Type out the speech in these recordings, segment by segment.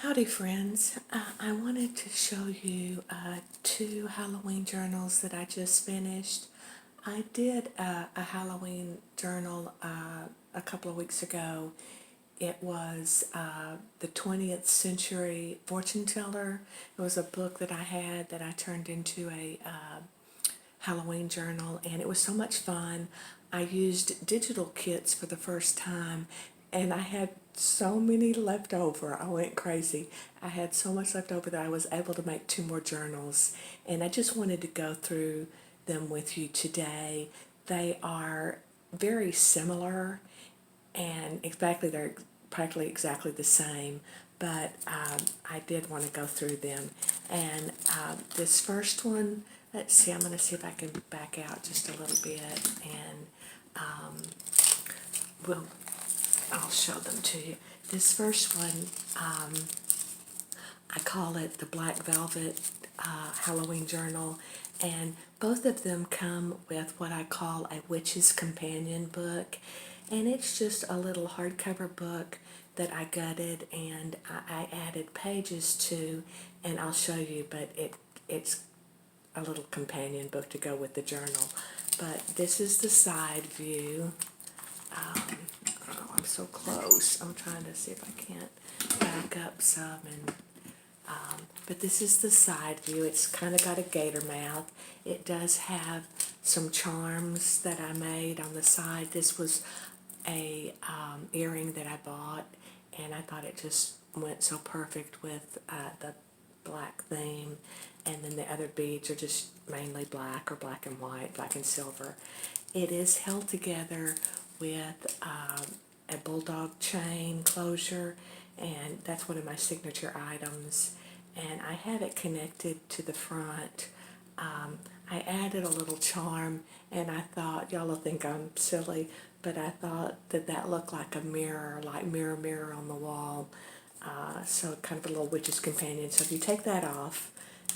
Howdy friends. I wanted to show you two Halloween journals that I just finished. I did a Halloween journal a couple of weeks ago. It was the 20th Century Fortune Teller. It was a book that I had that I turned into a Halloween journal, and it was so much fun. I used digital kits for the first time, and I had so many left over. I went crazy. I had so much left over that I was able to make two more journals, and I just wanted to go through them with you today. They are very similar, and they're practically exactly the same, but I did want to go through them. And this first one, let's see, I'm going to see if I can back out just a little bit, and we'll I'll show them to you. This first one, I call it the Black Velvet Halloween Journal, and both of them come with what I call a Witch's Companion book, and it's just a little hardcover book that I gutted and I added pages to, and I'll show you, but it's a little companion book to go with the journal. But this is the side view. Oh, I'm so close. I'm trying to see if I can't back up some. But this is the side view. It's kind of got a gator mouth. It does have some charms that I made on the side. This was a earring that I bought, and I thought it just went so perfect with the black theme. And then the other beads are just mainly black or black and white, black and silver. It is held together with a bulldog chain closure, and that's one of my signature items. And I have it connected to the front. I added a little charm, and I thought, y'all will think I'm silly, but I thought that looked like a mirror, like mirror, mirror on the wall. So kind of a little witch's companion. So if you take that off,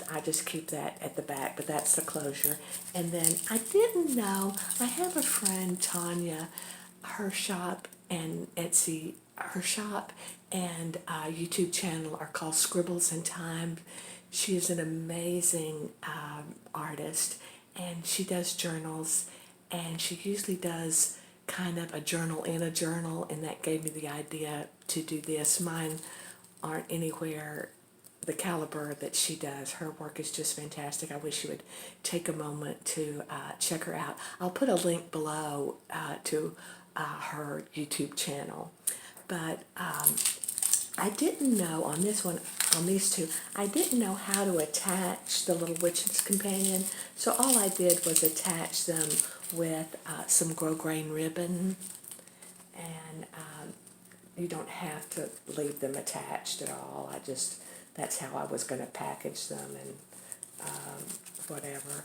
I just keep that at the back, but that's the closure. And then I didn't know, I have a friend, Tanya, her shop and Etsy, her shop and YouTube channel are called Scribbles in Time. She is an amazing artist, and she does journals, and she usually does kind of a journal in a journal, and that gave me the idea to do this. Mine aren't anywhere the caliber that she does. Her work is just fantastic. I wish you would take a moment to check her out. I'll put a link below to her YouTube channel. But I didn't know on this one, on these two, I didn't know how to attach the little witch's companion. So all I did was attach them with some grosgrain ribbon, and you don't have to leave them attached at all. That's how I was going to package them and whatever.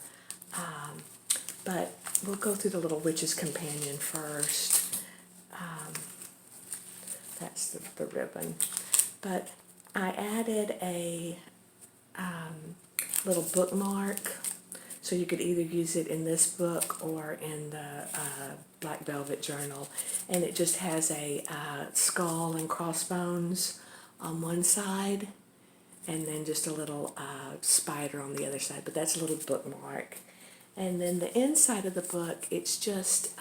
But we'll go through the little witch's companion first. That's the ribbon. But I added a little bookmark, so you could either use it in this book or in the Black Velvet Journal. And it just has a skull and crossbones on one side, and then just a little spider on the other side, but that's a little bookmark. And then the inside of the book, it's just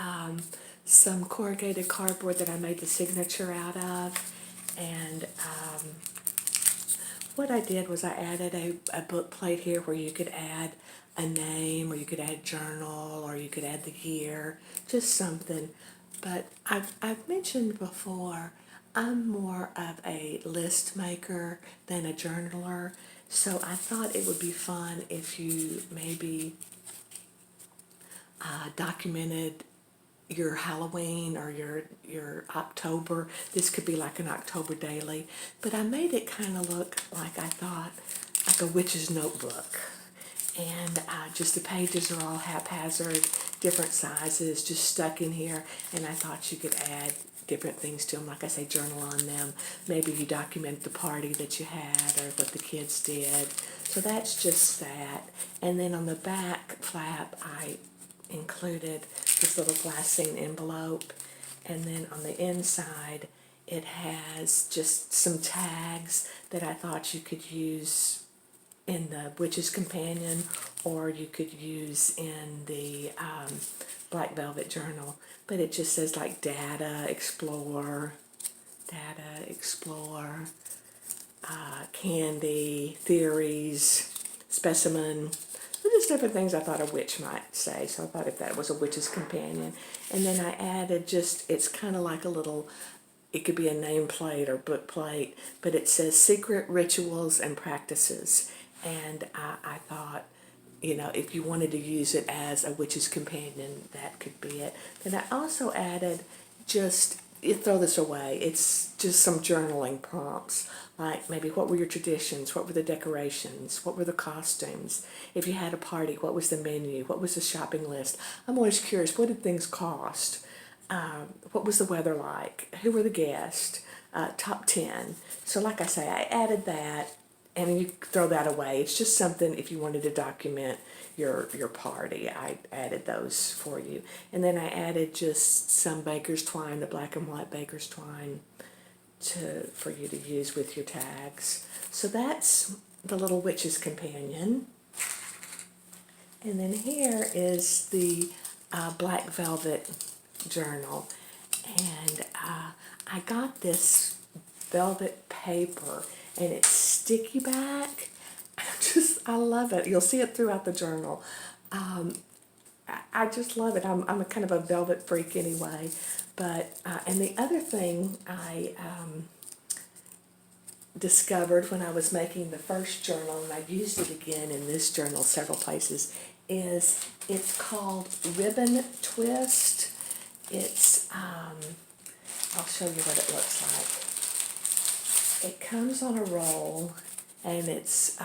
some corrugated cardboard that I made the signature out of. And what I did was I added a book plate here where you could add a name, or you could add journal, or you could add the year, just something. But I've mentioned before, I'm more of a list maker than a journaler, so I thought it would be fun if you maybe documented your Halloween or your October. This could be like an October daily, but I made it kind of look like, I thought, like a witch's notebook. And just the pages are all haphazard, different sizes, just stuck in here, and I thought you could add different things to them. Like I say, journal on them. Maybe you document the party that you had or what the kids did. So that's just that. And then on the back flap, I included this little glassine envelope. And then on the inside, It has just some tags that I thought you could use in the Witch's Companion, or you could use in the Black Velvet Journal. But it just says like data, explore, candy, theories, specimen. Just different things I thought a witch might say. So I thought if that was a Witch's Companion. And then I added just, it's kind of like a little, it could be a nameplate or book plate, but it says secret rituals and practices. And I thought, you know, if you wanted to use it as a Witch's Companion, that could be it. Then I also added just, you throw this away, it's just some journaling prompts, like maybe what were your traditions, what were the decorations, what were the costumes, if you had a party, what was the menu, what was the shopping list. I'm always curious, what did things cost? What was the weather like? Who were the guests? Top 10. So like I say, I added that, and you throw that away. It's just something if you wanted to document your party. I added those for you. And then I added just some baker's twine, the black and white baker's twine, for you to use with your tags. So that's the little Witch's Companion. And then here is the Black Velvet Journal. And I got this velvet paper, and it's sticky back. I love it. You'll see it throughout the journal. I just love it. I'm a kind of a velvet freak anyway. But and the other thing I discovered when I was making the first journal, and I used it again in this journal several places, is it's called Ribbon Twist. It's I'll show you what it looks like. It comes on a roll, and it's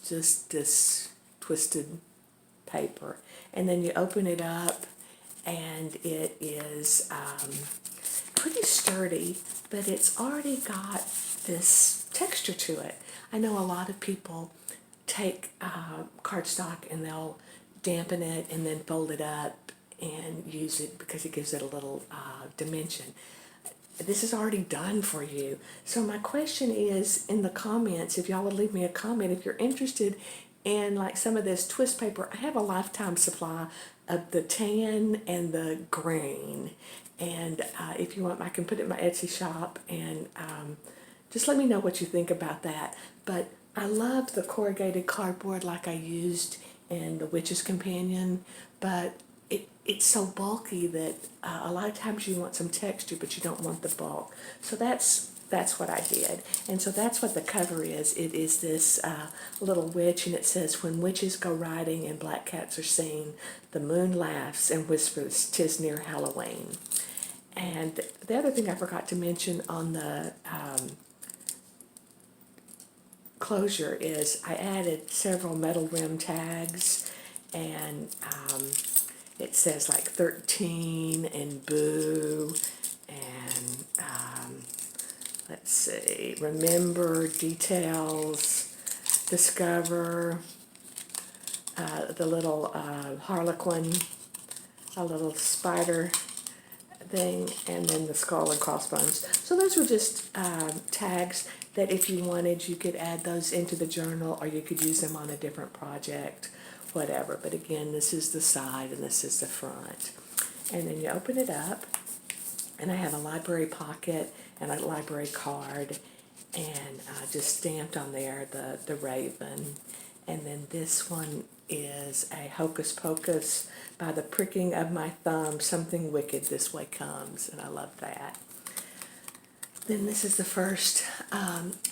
just this twisted paper. And then you open it up, and it is pretty sturdy, but it's already got this texture to it. I know a lot of people take cardstock and they'll dampen it and then fold it up and use it because it gives it a little dimension. This is already done for you. So my question is, in the comments, if y'all would leave me a comment, if you're interested in like some of this twist paper, I have a lifetime supply of the tan and the green. And if you want, I can put it in my Etsy shop, and just let me know what you think about that. But I love the corrugated cardboard like I used in the Witch's Companion, but it's so bulky that a lot of times you want some texture, but you don't want the bulk. So that's what I did. And so that's what the cover is. It is this little witch, and it says, "When witches go riding and black cats are seen, the moon laughs and whispers, 'tis near Halloween." And the other thing I forgot to mention on the closure is I added several metal rim tags, and it says like 13 and boo, and let's see, remember, details, discover, the little harlequin, a little spider thing, and then the skull and crossbones. So those were just tags that if you wanted, you could add those into the journal, or you could use them on a different project, whatever. But again, this is the side and this is the front. And then you open it up, and I have a library pocket and a library card, and just stamped on there the raven. And then this one is a hocus pocus, by the pricking of my thumb, something wicked this way comes, and I love that. Then this is the first.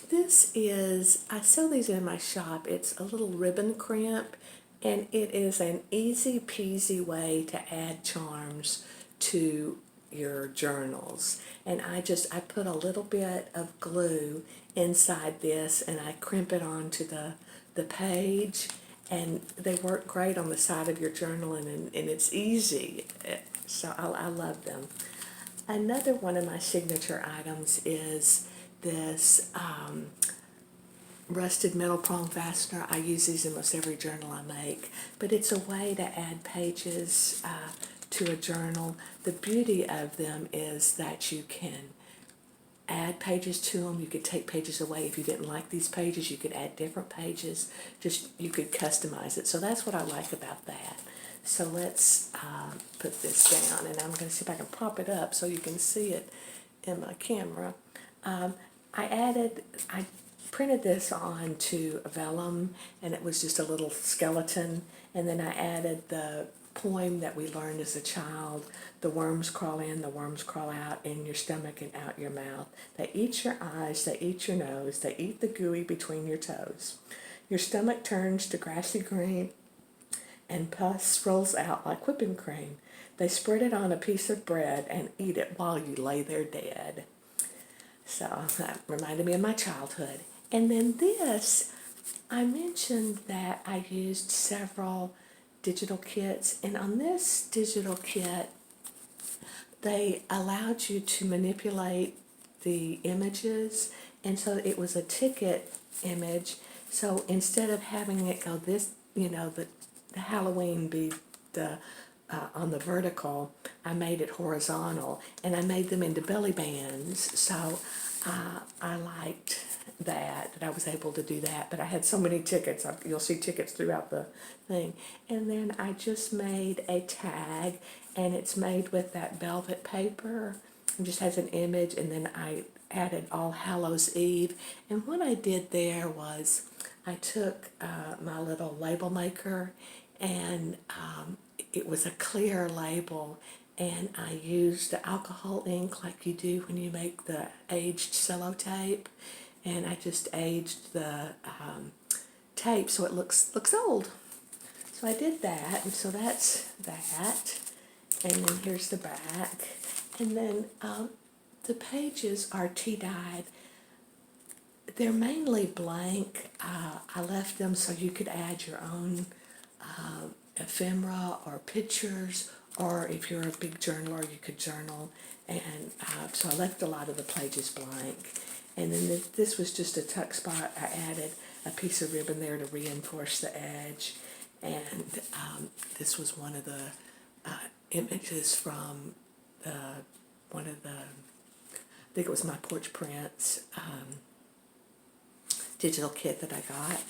This is, I sell these in my shop. It's a little ribbon crimp, and it is an easy peasy way to add charms to your journals. And I put a little bit of glue inside this, and I crimp it onto the page, and they work great on the side of your journal, and it's easy. So I love them. Another one of my signature items is this rusted metal prong fastener. I use these in most every journal I make, but it's a way to add pages to a journal. The beauty of them is that you can pages to them. You could take pages away. If you didn't like these pages, you could add different pages. Just, you could customize it. So that's what I like about that. So let's put this down, and I'm going to see if I can prop it up so you can see it in my camera. I printed this onto vellum, and it was just a little skeleton, and then I added the poem that we learned as a child: the worms crawl in, the worms crawl out, in your stomach and out your mouth. They eat your eyes, they eat your nose, they eat the gooey between your toes. Your stomach turns to grassy green, and pus rolls out like whipping cream. They spread it on a piece of bread and eat it while you lay there dead. So that reminded me of my childhood. And then this, I mentioned that I used several digital kits, and on this digital kit, they allowed you to manipulate the images, and so it was a ticket image. So instead of having it go this, the Halloween be the on the vertical, I made it horizontal, and I made them into belly bands. So I liked that I was able to do that. But I had so many tickets. You'll see tickets throughout the thing. And then I just made a tag, and it's made with that velvet paper. It just has an image, and then I added All Hallows Eve. And what I did there was I took my little label maker, and it was a clear label, and I used the alcohol ink like you do when you make the aged sellotape, and I just aged the tape so it looks old. So I did that, and so that's that, and then here's the back, and then the pages are tea dyed. They're mainly blank. I left them so you could add your own ephemera or pictures, or if you're a big journaler, you could journal. And so I left a lot of the pages blank. And then this was just a tuck spot. I added a piece of ribbon there to reinforce the edge. And this was one of the images from one of the, I think it was my Porch Prints digital kit that I got.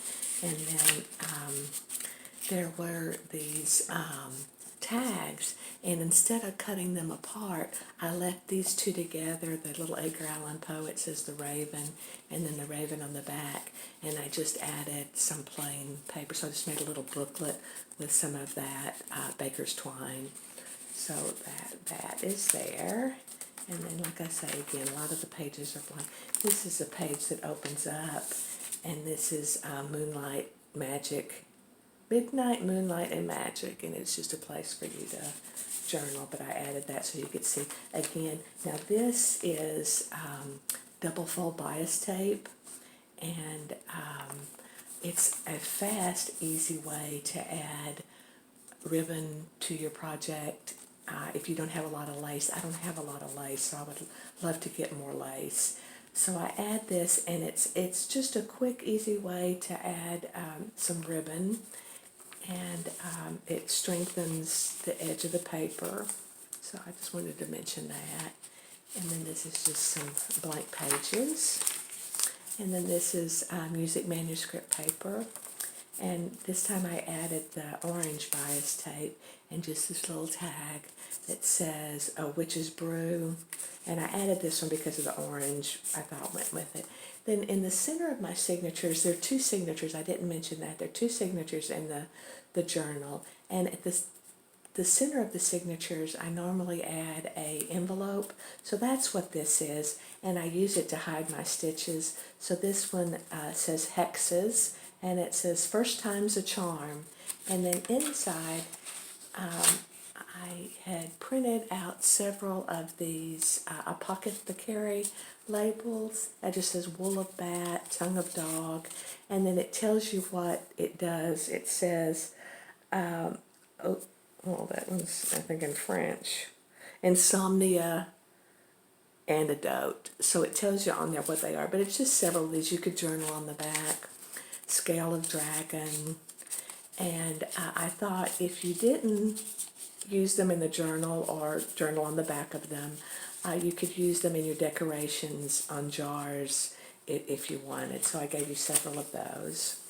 And then there were these tags, and instead of cutting them apart, I left these two together. The little Edgar Allan Poe, it says the raven, and then the raven on the back, and I just added some plain paper. So I just made a little booklet with some of that baker's twine. So that is there. And then, like I say again, a lot of the pages are blank. This is a page that opens up, and this is Moonlight Magic, Midnight, Moonlight, and Magic, and it's just a place for you to journal, but I added that so you could see. Again, now this is double fold bias tape, and it's a fast, easy way to add ribbon to your project. If you don't have a lot of lace, I don't have a lot of lace, so I would love to get more lace. So I add this, and it's just a quick, easy way to add some ribbon, and it strengthens the edge of the paper. So I just wanted to mention that. And then this is just some blank pages. And then this is music manuscript paper. And this time I added the orange bias tape and just this little tag that says a witch's brew. And I added this one because of the orange, I thought went with it. Then in the center of my signatures, there are two signatures. I didn't mention that. There are two signatures in the journal. And at the center of the signatures, I normally add a envelope. So that's what this is. And I use it to hide my stitches. So this one says hexes, and it says first time's a charm. And then inside, I had printed out several of these apothecary labels. That just says wool of bat, tongue of dog, and then it tells you what it does. It says, that one's I think in French, insomnia antidote. So it tells you on there what they are, but it's just several of these. You could journal on the back. Scale of dragon, and I thought if you didn't use them in the journal or journal on the back of them, You could use them in your decorations on jars if you wanted. So I gave you several of those.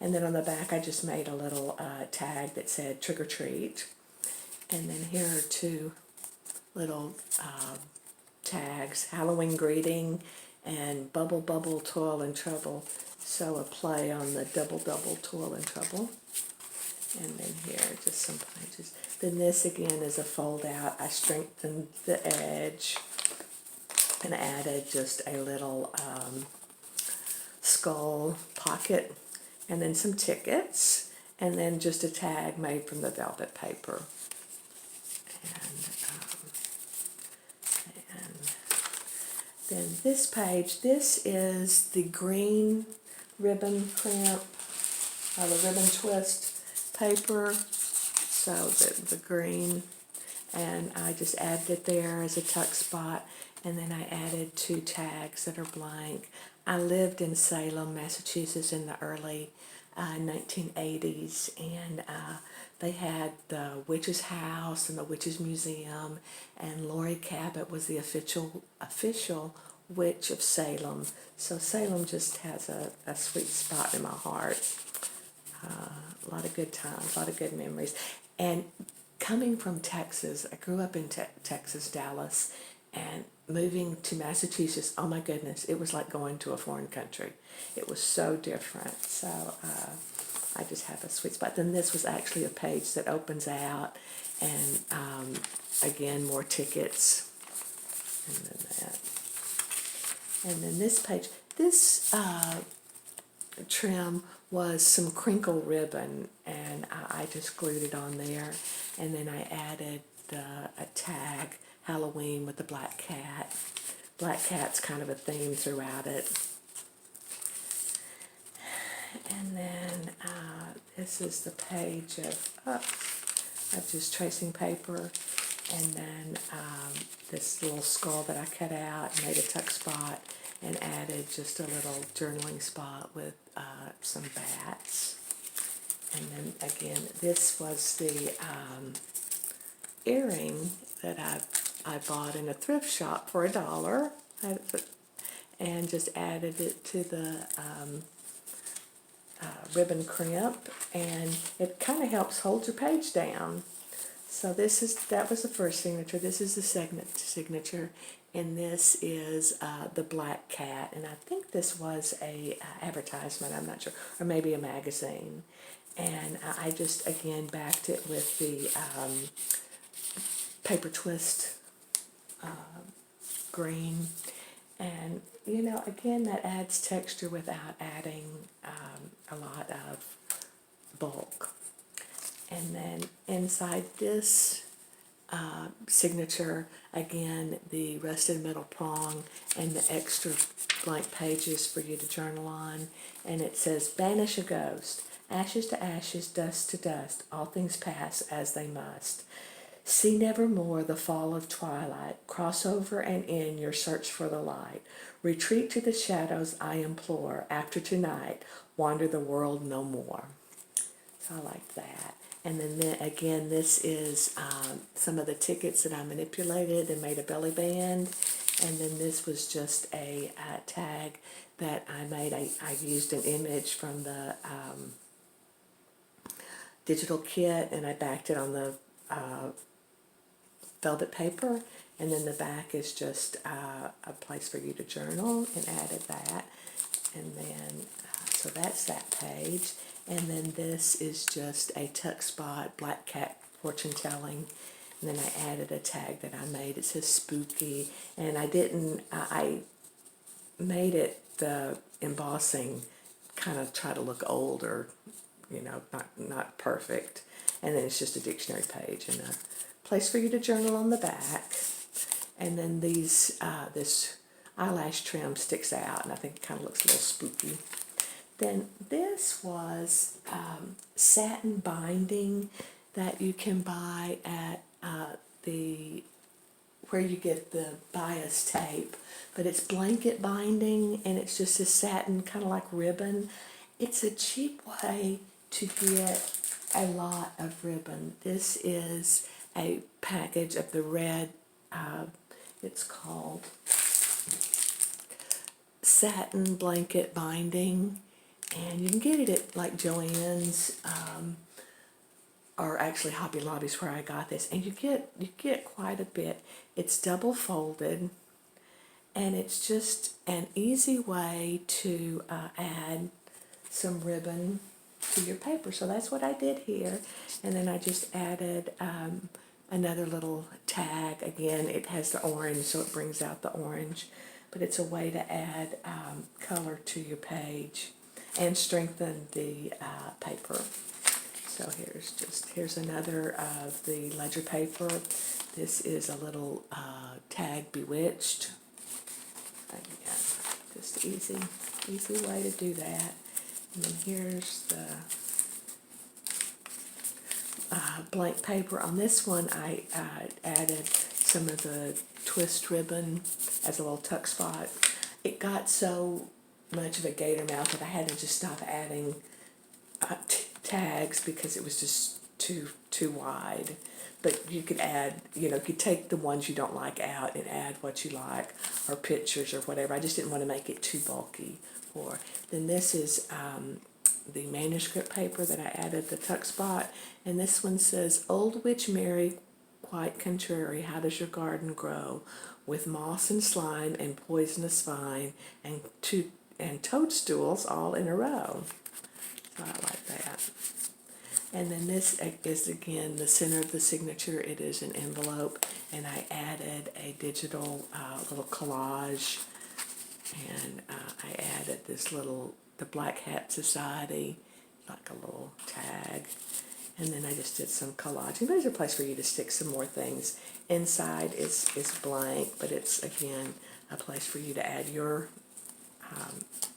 And then on the back, I just made a little tag that said trick or treat. And then here are two little tags, Halloween greeting and bubble bubble toil and trouble. So a play on the double double toil and trouble. And then here, just some pages. Then this again is a fold out. I strengthened the edge and added just a little skull pocket, and then some tickets, and then just a tag made from the velvet paper. And then this page, this is the green ribbon crimp, the ribbon twist paper, so the green, and I just added it there as a tuck spot, and then I added two tags that are blank. I lived in Salem, Massachusetts in the early 1980s, and they had the Witch's House and the Witch's Museum, and Lori Cabot was the official witch of Salem. So Salem just has a sweet spot in my heart. A lot of good times, a lot of good memories. And coming from Texas, I grew up in Texas, Dallas, and moving to Massachusetts, oh my goodness, it was like going to a foreign country. It was so different. So I just have a sweet spot. Then this was actually a page that opens out, and again, more tickets. And then that. And then this page, this trim was some crinkle ribbon, and I just glued it on there, and then I added a tag, Halloween with the black cat. Black cat's kind of a theme throughout it. And then this is the page of just tracing paper, and then this little skull that I cut out, made a tuck spot, and added just a little journaling spot with some bats. And then again, this was the earring that I bought in a thrift shop for $1, and just added it to the ribbon crimp, and it kind of helps hold your page down. So that was the first signature. This is the second signature, and this is the black cat. And I think this was a advertisement, I'm not sure, or maybe a magazine. And I just again backed it with the paper twist green, and you know, again, that adds texture without adding a lot of bulk. And then inside this signature, again, the rusted metal prong and the extra blank pages for you to journal on. And it says, banish a ghost, ashes to ashes, dust to dust, all things pass as they must. See never more the fall of twilight, cross over and in your search for the light. Retreat to the shadows I implore, after tonight, wander the world no more. So I like that. And then again, this is some of the tickets that I manipulated and made a belly band. And then this was just a tag that I made. I used an image from the digital kit, and I backed it on the velvet paper. And then the back is just a place for you to journal, and added that. And then, so that's that page. And then this is just a tuck spot, black cat fortune telling. And then I added a tag that I made. It says spooky. And I made it, the embossing, kind of try to look old, or, you know, not perfect. And then it's just a dictionary page and a place for you to journal on the back. And then this eyelash trim sticks out, and I think it kind of looks a little spooky. Then this was satin binding that you can buy at where you get the bias tape, but it's blanket binding, and it's just a satin, kind of like ribbon. It's a cheap way to get a lot of ribbon. This is a package of the red, It's called Satin Blanket Binding, and you can get it at like Joann's, or actually Hobby Lobby's where I got this, and you get quite a bit. It's double folded, and it's just an easy way to add some ribbon to your paper. So that's what I did here, and then I just added another little tag. Again, it has the orange, so it brings out the orange, but it's a way to add color to your page and strengthen the paper. So here's another of the ledger paper. This is a little tag Bewitched. Again, just easy way to do that. And then here's the blank paper. On this one, I added some of the twist ribbon as a little tuck spot. It got so much of a gator mouth that I had to just stop adding tags because it was just too wide. But you could add, you could take the ones you don't like out and add what you like, or pictures or whatever. I just didn't want to make it too bulky. Then this is the manuscript paper that I added the tuck spot, and this one says, "Old Witch Mary, quite contrary, how does your garden grow? With moss and slime and poisonous vine and toadstools all in a row." So I like that. And then this is again the center of the signature. It is an envelope, and I added a digital little collage, and I added the Black Hat Society, like a little tag, and then I just did some collage. And there's a place for you to stick some more things. Inside is blank, but it's again a place for you to add your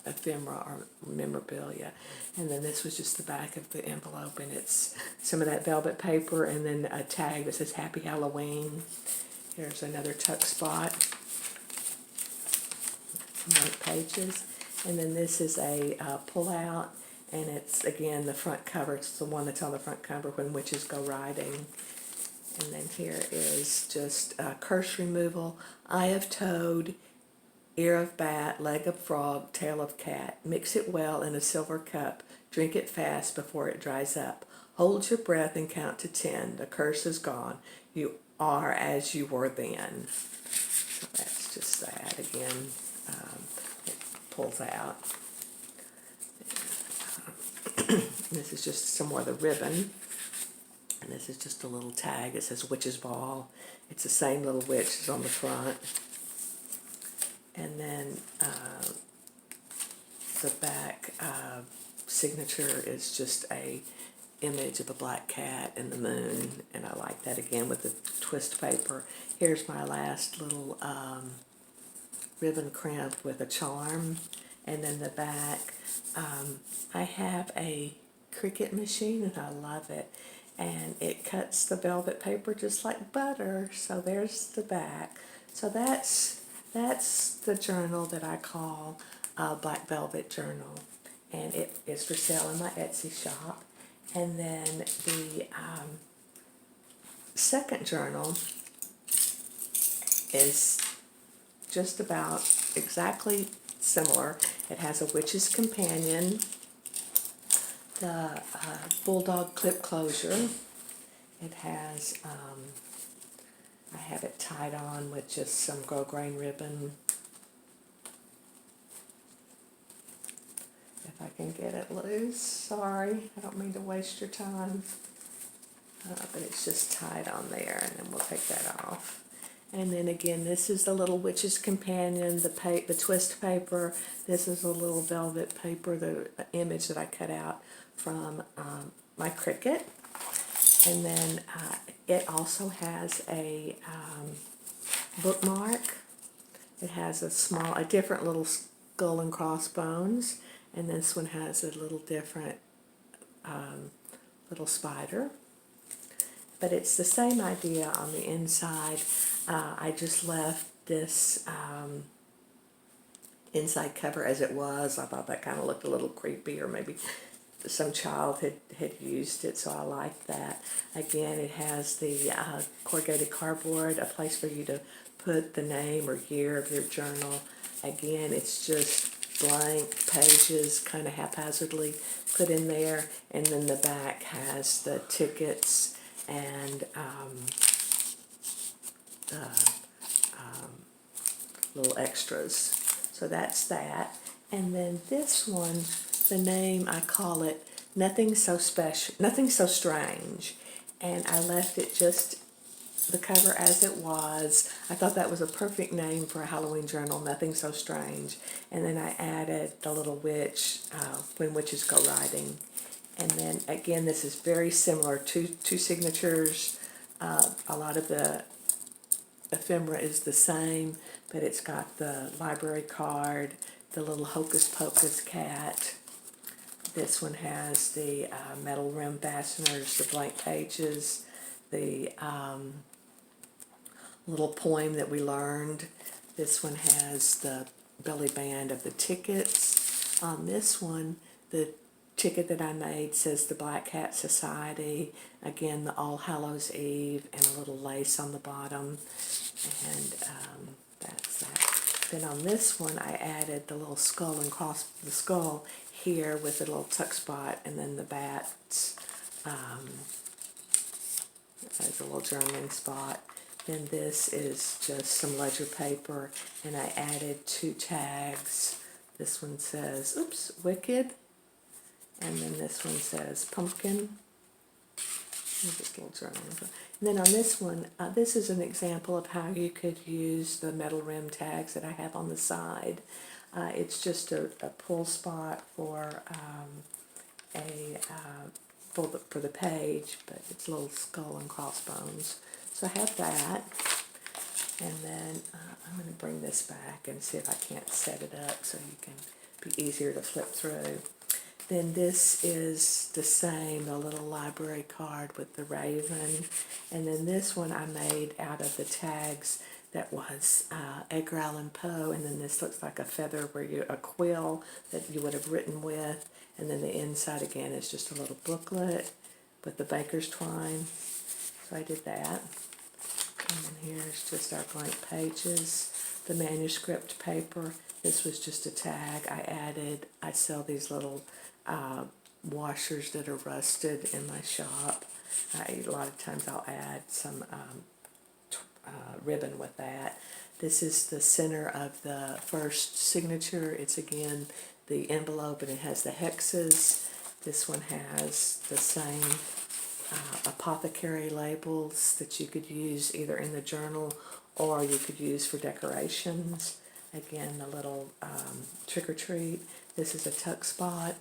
ephemera or memorabilia. And then this was just the back of the envelope, and it's some of that velvet paper, and then a tag that says Happy Halloween. Here's another tuck spot, blank pages, and then this is a pull out, and it's again the front cover. It's the one that's on the front cover, When Witches Go Riding. And then here is just curse removal: eye of toad, ear of bat, leg of frog, tail of cat. Mix it well in a silver cup. Drink it fast before it dries up. Hold your breath and count to 10. The curse is gone. You are as you were then. So that's just that. Again, it pulls out. This is just some more of the ribbon. And this is just a little tag. It says Witch's Ball. It's the same little witch that's on the front. And then the back signature is just a image of a black cat and the moon, and I like that again with the twist paper. Here's my last little ribbon crimp with a charm, and then the back. I have a Cricut machine and I love it, and it cuts the velvet paper just like butter. So there's the back. So that's the journal that I call Black Velvet Journal, and it is for sale in my Etsy shop. And then the second journal is just about exactly similar. It has a witch's companion, the bulldog clip closure. It has I have it tied on with just some grosgrain ribbon. If I can get it loose, sorry, I don't mean to waste your time. But it's just tied on there, and then we'll take that off. And then again, this is the little witch's companion, the twist paper. This is a little velvet paper, the image that I cut out from my Cricut. And then it also has a bookmark. It has a different little skull and crossbones, and this one has a little different little spider. But it's the same idea on the inside. I just left this inside cover as it was. I thought that kind of looked a little creepy, or maybe some child had used it, so I like that. Again, it has the corrugated cardboard, a place for you to put the name or year of your journal. Again, it's just blank pages, kind of haphazardly put in there, and then the back has the tickets and little extras. So that's that. And then this one, the name, I call it Nothing So Special, Nothing So Strange. And I left it just the cover as it was. I thought that was a perfect name for a Halloween journal, Nothing So Strange. And then I added the little witch, When Witches Go Riding. And then again, this is very similar, two signatures. A lot of the ephemera is the same, but it's got the library card, the little Hocus Pocus cat. This one has the metal rim fasteners, the blank pages, the little poem that we learned. This one has the belly band of the tickets. On this one, the ticket that I made says the Black Hat Society. Again, the All Hallows Eve and a little lace on the bottom. And that's that. Then on this one, I added the little skull and cross the skull here with a little tuck spot, and then the bats as a little journaling spot. Then this is just some ledger paper, and I added 2 tags. This one says, oops, Wicked, and then this one says Pumpkin. And then on this one, this is an example of how you could use the metal rim tags that I have on the side. It's just a pull spot for for the page, but it's a little skull and crossbones. So I have that, and then I'm going to bring this back and see if I can't set it up so you can be easier to flip through. Then this is the same, the little library card with the raven. And then this one I made out of the tags that was Edgar Allan Poe. And then this looks like a feather a quill that you would have written with. And then the inside again is just a little booklet with the baker's twine. So I did that. And then here's just our blank pages. The manuscript paper. This was just a tag I sell these little washers that are rusted in my shop. A lot of times I'll add some ribbon with that. This is the center of the first signature. It's again the envelope, and it has the hexes. This one has the same apothecary labels that you could use either in the journal or you could use for decorations. Again, the little trick or treat. This is a tuck spot.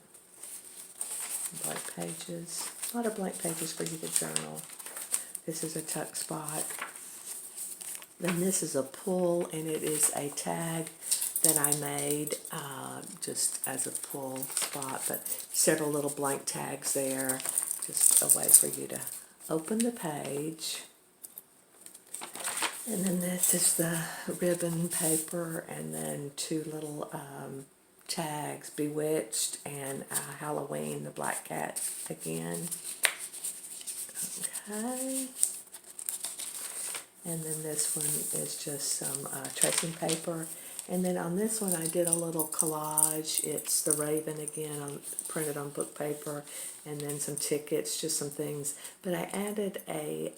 Blank pages. A lot of blank pages for you to journal. This is a tuck spot. Then this is a pull, and it is a tag that I made just as a pull spot, but several little blank tags there. Just a way for you to open the page. And then this is the ribbon paper, and then 2 little tags, Bewitched and Halloween, the black cat again. Okay. And then this one is just some tracing paper. And then on this one I did a little collage. It's the raven again printed on book paper, and then some tickets, just some things. But I added a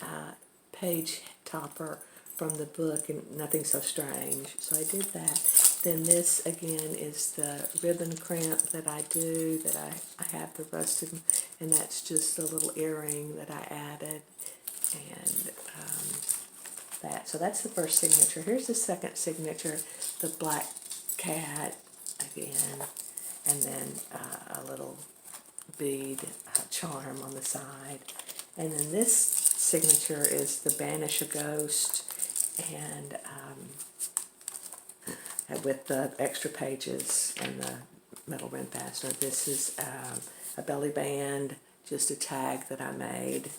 page topper from the book, and Nothing So Strange. So I did that. Then this again is the ribbon crimp that I do, that I have the rusted, and that's just a little earring that I added. And that. So that's the first signature. Here's the second signature, the black cat again, and then a little bead charm on the side. And then this signature is the Banish a Ghost, and with the extra pages and the metal rim fastener. This is a belly band, just a tag that I made.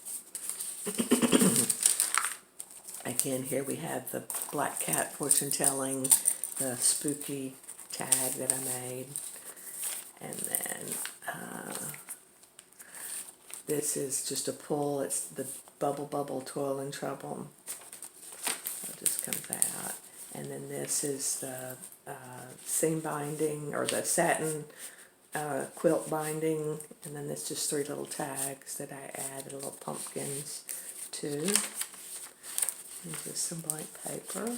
Again, here we have the black cat fortune telling, the spooky tag that I made. And then this is just a pull. It's the Bubble Bubble Toil and Trouble. I'll just comes out. And then this is the seam binding, or the satin quilt binding, and then there's just 3 little tags that I added little pumpkins to. And just some blank paper,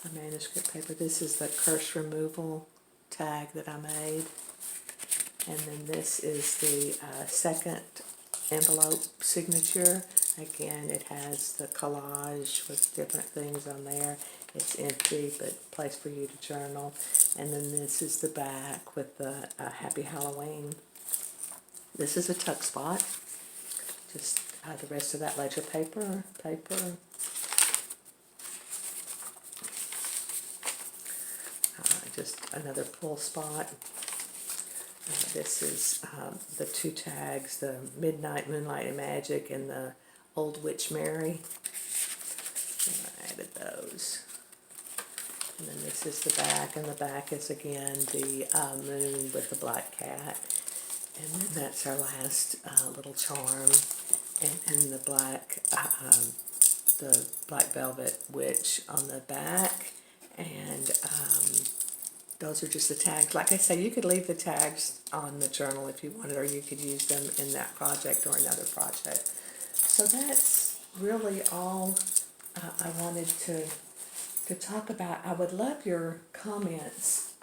a manuscript paper. This is the curse removal tag that I made. And then this is the second envelope signature. Again, it has the collage with different things on there. It's empty, but place for you to journal. And then this is the back with the Happy Halloween. This is a tuck spot. Just the rest of that ledger paper. Just another pull spot. This is the 2 tags, the Midnight Moonlight and Magic and the Old Witch Mary. And I added those. And then this is the back, and the back is again the moon with the black cat. And then that's our last little charm. And the black velvet witch on the back. And those are just the tags. Like I say, you could leave the tags on the journal if you wanted, or you could use them in that project or another project. So that's really all I wanted to talk about. I would love your comments.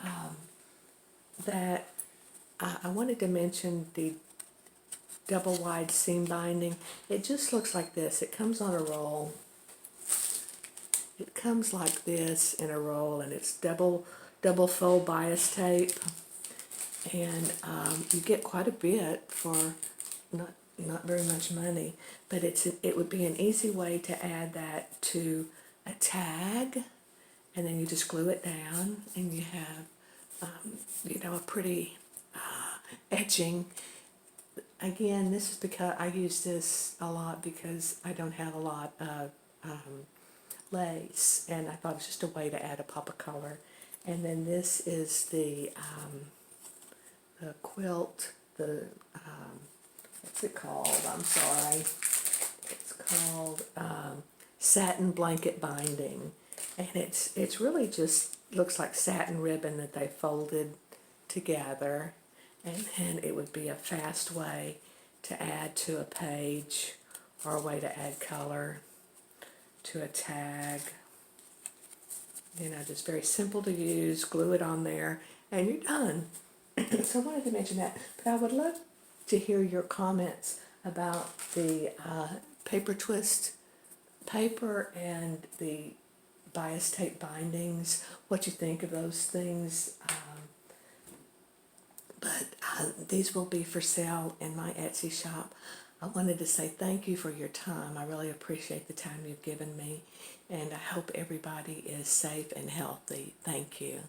That I wanted to mention the double wide seam binding. It just looks like this. It comes on a roll. It comes like this in a roll, and it's double fold bias tape, and you get quite a bit for not very much money, but it would be an easy way to add that to a tag, and then you just glue it down, and you have a pretty etching. Again, this is because I use this a lot because I don't have a lot of lace, and I thought it was just a way to add a pop of color. And then this is the quilt, what's it called? I'm sorry. It's called satin blanket binding. And it's really just looks like satin ribbon that they folded together. And then it would be a fast way to add to a page, or a way to add color to a tag. Just very simple to use. Glue it on there, and you're done. So I wanted to mention that. But I would love to hear your comments about the paper twist paper and the bias tape bindings, what you think of those things. But these will be for sale in my Etsy shop. I wanted to say thank you for your time. I really appreciate the time you've given me, and I hope everybody is safe and healthy. Thank you.